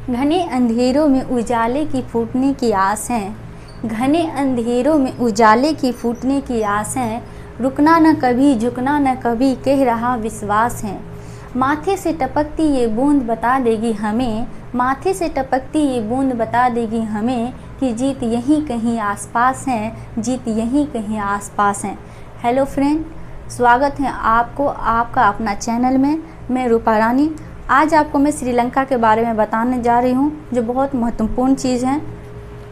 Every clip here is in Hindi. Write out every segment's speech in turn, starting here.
घने अंधेरों में उजाले की फूटने की आस है, घने अंधेरों में उजाले की फूटने की आस है। रुकना न कभी, झुकना न कभी, कह रहा विश्वास है। माथे से टपकती ये बूंद बता देगी हमें, माथे से टपकती ये बूंद बता देगी हमें कि जीत यहीं कहीं आसपास है, जीत यहीं कहीं आसपास है। हेलो फ्रेंड, स्वागत है आपको आपका अपना चैनल में। मैं रूपा रानी। आज आपको मैं श्रीलंका के बारे में बताने जा रही हूँ, जो बहुत महत्वपूर्ण चीज़ है।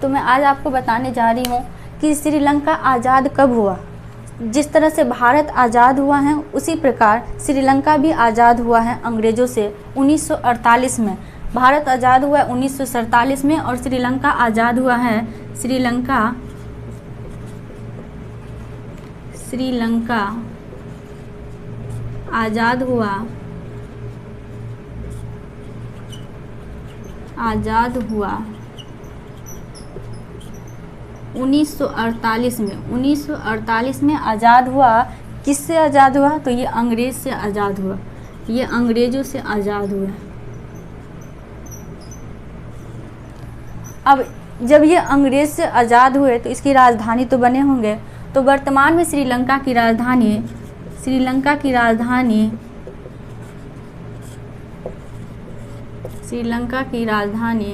तो मैं आज आपको बताने जा रही हूँ कि श्रीलंका आज़ाद कब हुआ। जिस तरह से भारत आज़ाद हुआ है, उसी प्रकार श्रीलंका भी आज़ाद हुआ है अंग्रेज़ों से 1948 में। भारत आज़ाद हुआ है 1947 में और श्रीलंका आज़ाद हुआ है श्रीलंका आज़ाद हुआ 1948 में। 1948 में आज़ाद हुआ। किससे आज़ाद हुआ? तो ये अंग्रेज़ से आज़ाद हुआ, ये अंग्रेज़ों से आज़ाद हुआ। अब जब ये अंग्रेज़ से आज़ाद हुए तो इसकी राजधानी तो बने होंगे। तो वर्तमान में श्रीलंका की राजधानी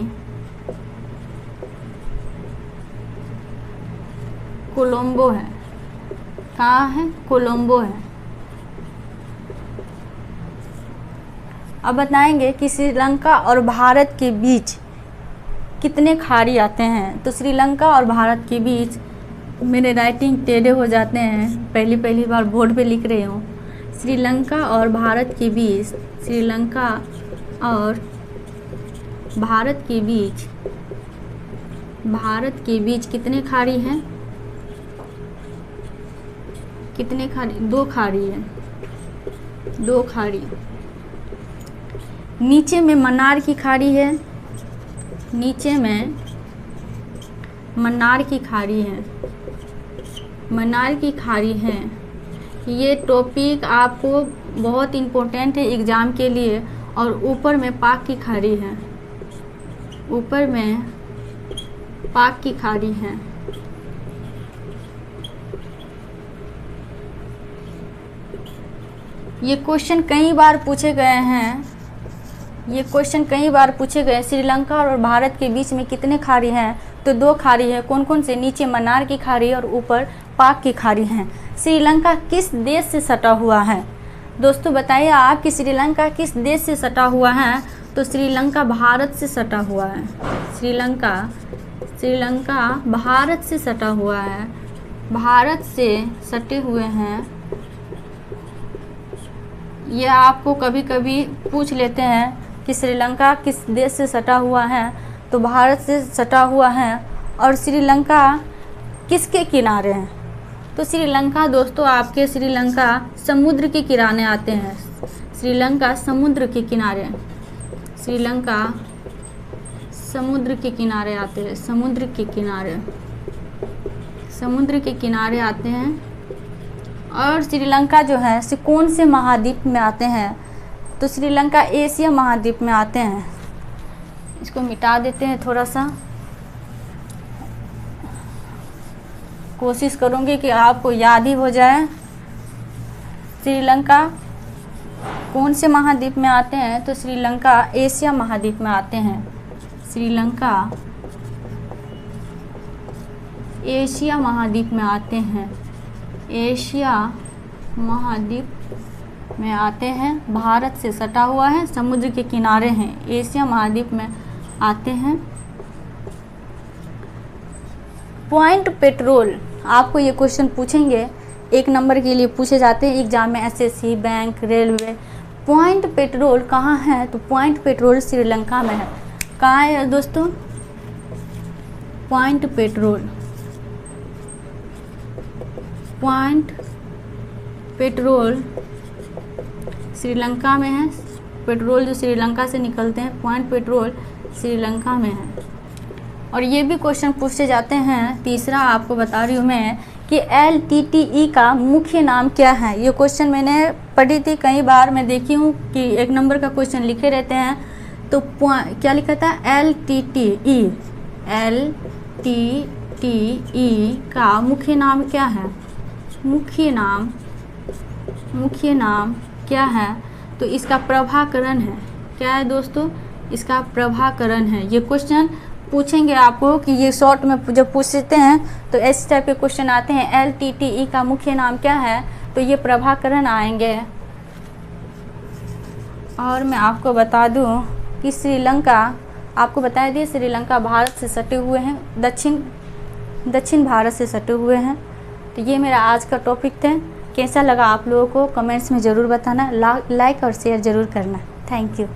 कोलंबो है। कहाँ है? कोलंबो है। अब बताएंगे कि श्रीलंका और भारत के बीच कितने खाड़ी आते हैं। तो श्रीलंका और भारत के बीच, मेरे राइटिंग टेढ़े हो जाते हैं, पहली बार बोर्ड पे लिख रही हूँ। श्रीलंका और भारत के बीच कितने खाड़ी हैं? कितने खाड़ी? दो खाड़ी है, दो खाड़ी। नीचे में मन्नार की खाड़ी है, नीचे में मन्नार की खाड़ी है। ये टॉपिक आपको बहुत इम्पोर्टेंट है एग्ज़ाम के लिए। और ऊपर में पाक की खाड़ी है, ऊपर में पाक की खाड़ी है। ये क्वेश्चन कई बार पूछे गए हैं, श्रीलंका और भारत के बीच में कितने खाड़ी हैं? तो दो खाड़ी है। कौन कौन से? नीचे मन्नार की खाड़ी और ऊपर पाक की खाड़ी हैं। श्रीलंका किस देश से सटा हुआ है? दोस्तों बताइए आप कि श्रीलंका किस देश से सटा हुआ है? तो श्रीलंका भारत से सटा हुआ है। श्रीलंका भारत से सटा हुआ है, भारत से सटे हुए हैं। ये आपको कभी कभी पूछ लेते हैं कि श्रीलंका किस देश से सटा हुआ है, तो भारत से सटा हुआ है। और श्रीलंका किसके किनारे हैं? तो श्रीलंका दोस्तों आपके समुद्र के किनारे आते हैं। श्रीलंका समुद्र के किनारे आते हैं, समुद्र के किनारे आते हैं। और श्रीलंका जो है कौन से महाद्वीप में आते हैं? तो श्रीलंका एशिया महाद्वीप में आते हैं। इसको मिटा देते हैं थोड़ा सा। कोशिश करूँगी कि आपको याद ही हो जाए। श्रीलंका कौन से महाद्वीप में आते हैं? तो श्रीलंका एशिया महाद्वीप में आते हैं। श्रीलंका एशिया महाद्वीप में आते हैं, एशिया महाद्वीप में आते हैं। भारत से सटा हुआ है, समुद्र के किनारे हैं, एशिया महाद्वीप में आते हैं। पॉइंट पेट्रोल, आपको ये क्वेश्चन पूछेंगे, 1 नंबर के लिए पूछे जाते हैं एग्जाम में, SSC, bank, railway. Point petrol कहाँ है? तो पॉइंट पेट्रोल श्रीलंका में है। कहाँ है दोस्तों? पॉइंट पेट्रोल श्रीलंका में है। पेट्रोल जो श्रीलंका से निकलते हैं, पॉइंट पेट्रोल श्रीलंका में है। और ये भी क्वेश्चन पूछे जाते हैं, तीसरा आपको बता रही हूँ मैं कि LTTE का मुख्य नाम क्या है। ये क्वेश्चन मैंने पढ़ी थी, कई बार मैं देखी हूँ कि 1 नंबर का क्वेश्चन लिखे रहते हैं। तो क्या लिखा था, LTTE, LTTE का मुख्य नाम क्या है, मुख्य नाम क्या है, तो इसका प्रभाकरण है। क्या है दोस्तों, इसका प्रभाकरण है। ये क्वेश्चन पूछेंगे आपको कि ये शॉर्ट में जब पूछते हैं तो इस टाइप के क्वेश्चन आते हैं, LTTE का मुख्य नाम क्या है, तो ये प्रभाकरण आएंगे। और मैं आपको बता दूं कि श्रीलंका, आपको बता दिए श्रीलंका भारत से सटे हुए हैं, दक्षिण भारत से सटे हुए हैं। तो ये मेरा आज का टॉपिक था। कैसा लगा आप लोगों को कमेंट्स में ज़रूर बताना, लाइक और शेयर ज़रूर करना। Thank you.